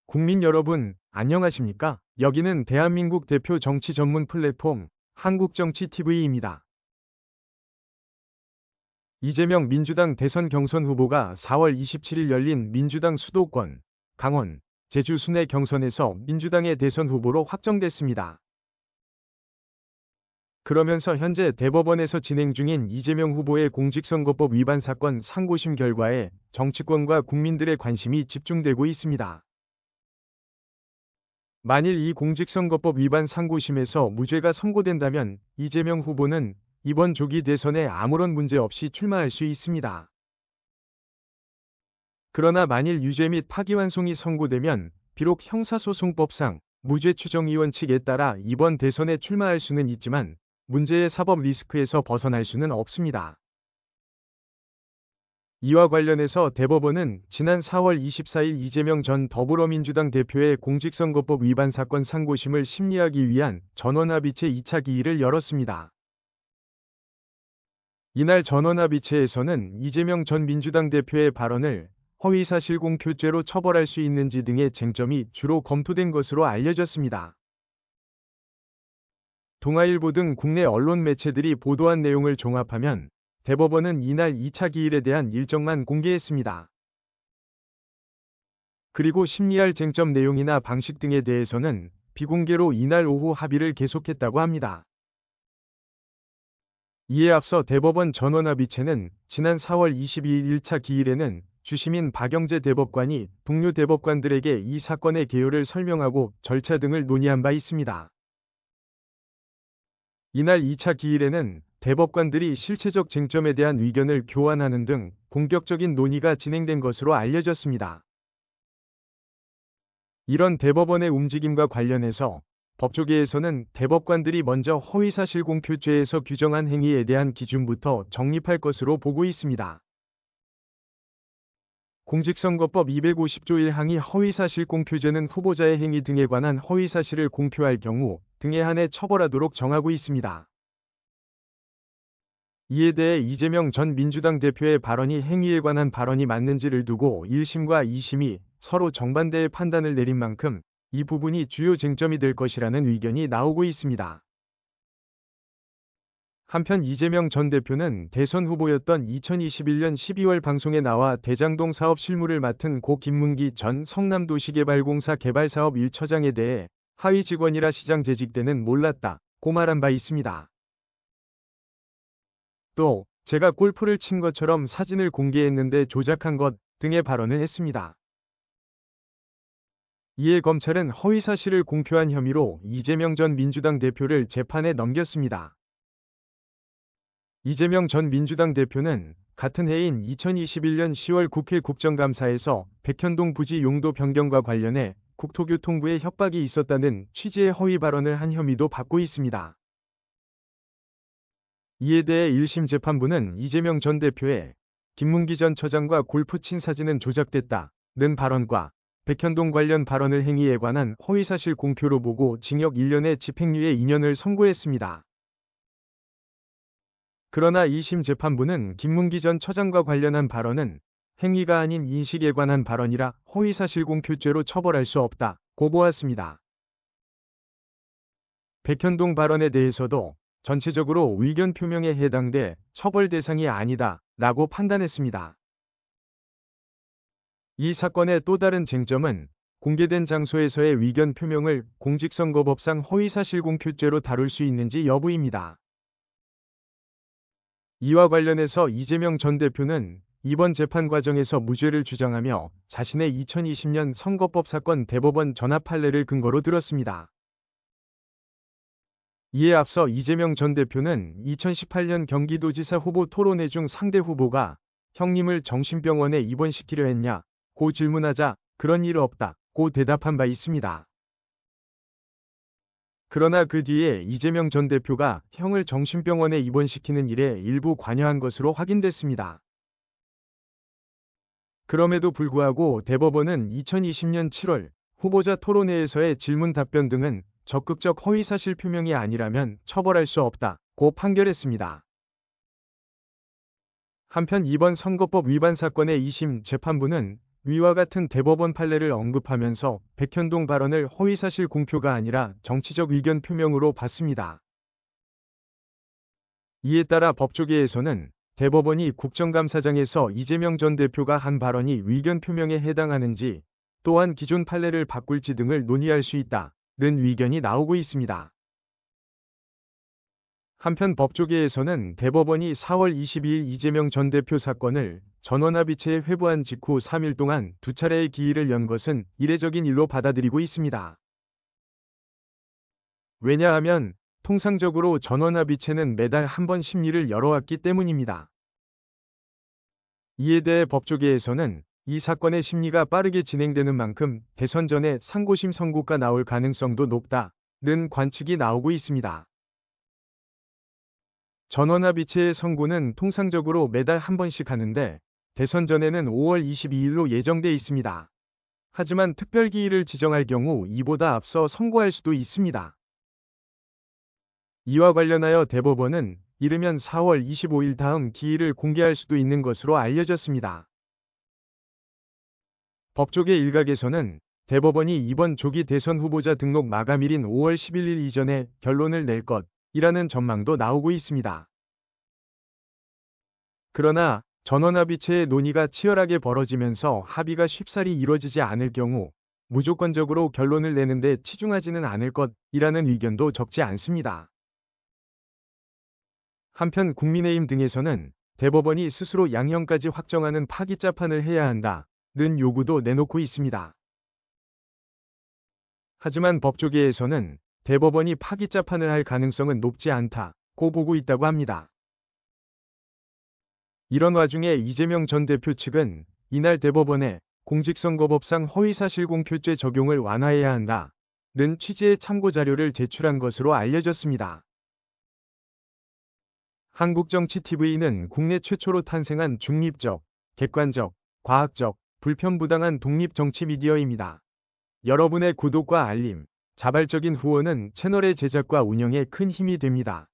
국민 여러분, 안녕하십니까? 여기는 대한민국 대표 정치 전문 플랫폼 한국정치TV입니다. 이재명 민주당 대선 경선 후보가 4월 27일 열린 민주당 수도권, 강원, 제주 순회 경선에서 민주당의 대선 후보로 확정됐습니다. 그러면서 현재 대법원에서 진행 중인 이재명 후보의 공직선거법 위반 사건 상고심 결과에 정치권과 국민들의 관심이 집중되고 있습니다. 만일 이 공직선거법 위반 상고심에서 무죄가 선고된다면 이재명 후보는 이번 조기 대선에 아무런 문제 없이 출마할 수 있습니다. 그러나 만일 유죄 및 파기환송이 선고되면 비록 형사소송법상 무죄 추정위원 측에 따라 이번 대선에 출마할 수는 있지만 문제의 사법 리스크에서 벗어날 수는 없습니다. 이와 관련해서 대법원은 지난 4월 24일 이재명 전 더불어민주당 대표의 공직선거법 위반 사건 상고심을 심리하기 위한 전원합의체 2차 기일을 열었습니다. 이날 전원합의체에서는 이재명 전 민주당 대표의 발언을 허위사실 공표죄로 처벌할 수 있는지 등의 쟁점이 주로 검토된 것으로 알려졌습니다. 동아일보 등 국내 언론 매체들이 보도한 내용을 종합하면 대법원은 이날 2차 기일에 대한 일정만 공개했습니다. 그리고 심리할 쟁점 내용이나 방식 등에 대해서는 비공개로 이날 오후 합의를 계속했다고 합니다. 이에 앞서 대법원 전원합의체는 지난 4월 22일 1차 기일에는 주심인 박영재 대법관이 동료 대법관들에게 이 사건의 개요를 설명하고 절차 등을 논의한 바 있습니다. 이날 2차 기일에는 대법관들이 실체적 쟁점에 대한 의견을 교환하는 등 본격적인 논의가 진행된 것으로 알려졌습니다. 이런 대법원의 움직임과 관련해서 법조계에서는 대법관들이 먼저 허위사실 공표죄에서 규정한 행위에 대한 기준부터 정립할 것으로 보고 있습니다. 공직선거법 250조 1항이 허위사실 공표죄는 후보자의 행위 등에 관한 허위사실을 공표할 경우 등에 한해 처벌하도록 정하고 있습니다. 이에 대해 이재명 전 민주당 대표의 발언이 행위에 관한 발언이 맞는지를 두고 1심과 2심이 서로 정반대의 판단을 내린 만큼 이 부분이 주요 쟁점이 될 것이라는 의견이 나오고 있습니다. 한편 이재명 전 대표는 대선 후보였던 2021년 12월 방송에 나와 대장동 사업 실무를 맡은 고 김문기 전 성남도시개발공사 개발사업 1처장에 대해 하위 직원이라 시장 재직 때는 몰랐다고 말한 바 있습니다. 또 제가 골프를 친 것처럼 사진을 공개했는데 조작한 것 등의 발언을 했습니다. 이에 검찰은 허위사실을 공표한 혐의로 이재명 전 민주당 대표를 재판에 넘겼습니다. 이재명 전 민주당 대표는 같은 해인 2021년 10월 국회 국정감사에서 백현동 부지 용도 변경과 관련해 국토교통부의 협박이 있었다는 취지의 허위 발언을 한 혐의도 받고 있습니다. 이에 대해 1심 재판부는 이재명 전 대표의 김문기 전 처장과 골프 친 사진은 조작됐다는 발언과 백현동 관련 발언을 행위에 관한 허위사실 공표로 보고 징역 1년에 집행유예 2년을 선고했습니다. 그러나 2심 재판부는 김문기 전 처장과 관련한 발언은 행위가 아닌 인식에 관한 발언이라 허위사실 공표죄로 처벌할 수 없다고 보았습니다. 백현동 발언에 대해서도 전체적으로 의견 표명에 해당돼 처벌 대상이 아니다라고 판단했습니다. 이 사건의 또 다른 쟁점은 공개된 장소에서의 의견 표명을 공직선거법상 허위사실 공표죄로 다룰 수 있는지 여부입니다. 이와 관련해서 이재명 전 대표는 이번 재판 과정에서 무죄를 주장하며 자신의 2020년 선거법 사건 대법원 전압 판례를 근거로 들었습니다. 이에 앞서 이재명 전 대표는 2018년 경기도지사 후보 토론회 중 상대 후보가 형님을 정신병원에 입원시키려 했냐고 질문하자 그런 일 없다고 대답한 바 있습니다. 그러나 그 뒤에 이재명 전 대표가 형을 정신병원에 입원시키는 일에 일부 관여한 것으로 확인됐습니다. 그럼에도 불구하고 대법원은 2020년 7월 후보자 토론회에서의 질문 답변 등은 적극적 허위사실 표명이 아니라면 처벌할 수 없다고 판결했습니다. 한편 이번 선거법 위반 사건의 2심 재판부는 위와 같은 대법원 판례를 언급하면서 백현동 발언을 허위사실 공표가 아니라 정치적 의견 표명으로 봤습니다. 이에 따라 법조계에서는 대법원이 국정감사장에서 이재명 전 대표가 한 발언이 의견 표명에 해당하는지 또한 기존 판례를 바꿀지 등을 논의할 수 있다는 의견이 나오고 있습니다. 한편 법조계에서는 대법원이 4월 22일 이재명 전 대표 사건을 전원합의체에 회부한 직후 3일 동안 두 차례의 기일을 연 것은 이례적인 일로 받아들이고 있습니다. 왜냐하면 통상적으로 전원합의체는 매달 한 번 심리를 열어왔기 때문입니다. 이에 대해 법조계에서는 이 사건의 심리가 빠르게 진행되는 만큼 대선 전에 상고심 선고가 나올 가능성도 높다는 관측이 나오고 있습니다. 전원합의체의 선고는 통상적으로 매달 한 번씩 하는데 대선 전에는 5월 22일로 예정돼 있습니다. 하지만 특별기일을 지정할 경우 이보다 앞서 선고할 수도 있습니다. 이와 관련하여 대법원은 이르면 4월 25일 다음 기일을 공개할 수도 있는 것으로 알려졌습니다. 법조계 일각에서는 대법원이 이번 조기 대선 후보자 등록 마감일인 5월 11일 이전에 결론을 낼 것이라는 전망도 나오고 있습니다. 그러나 전원합의체의 논의가 치열하게 벌어지면서 합의가 쉽사리 이뤄지지 않을 경우 무조건적으로 결론을 내는데 치중하지는 않을 것이라는 의견도 적지 않습니다. 한편 국민의힘 등에서는 대법원이 스스로 양형까지 확정하는 파기자판을 해야 한다는 요구도 내놓고 있습니다. 하지만 법조계에서는 대법원이 파기자판을 할 가능성은 높지 않다고 보고 있다고 합니다. 이런 와중에 이재명 전 대표 측은 이날 대법원에 공직선거법상 허위사실공표죄 적용을 완화해야 한다는 취지의 참고자료를 제출한 것으로 알려졌습니다. 한국정치TV는 국내 최초로 탄생한 중립적, 객관적, 과학적, 불편부당한 독립정치미디어입니다. 여러분의 구독과 알림, 자발적인 후원은 채널의 제작과 운영에 큰 힘이 됩니다.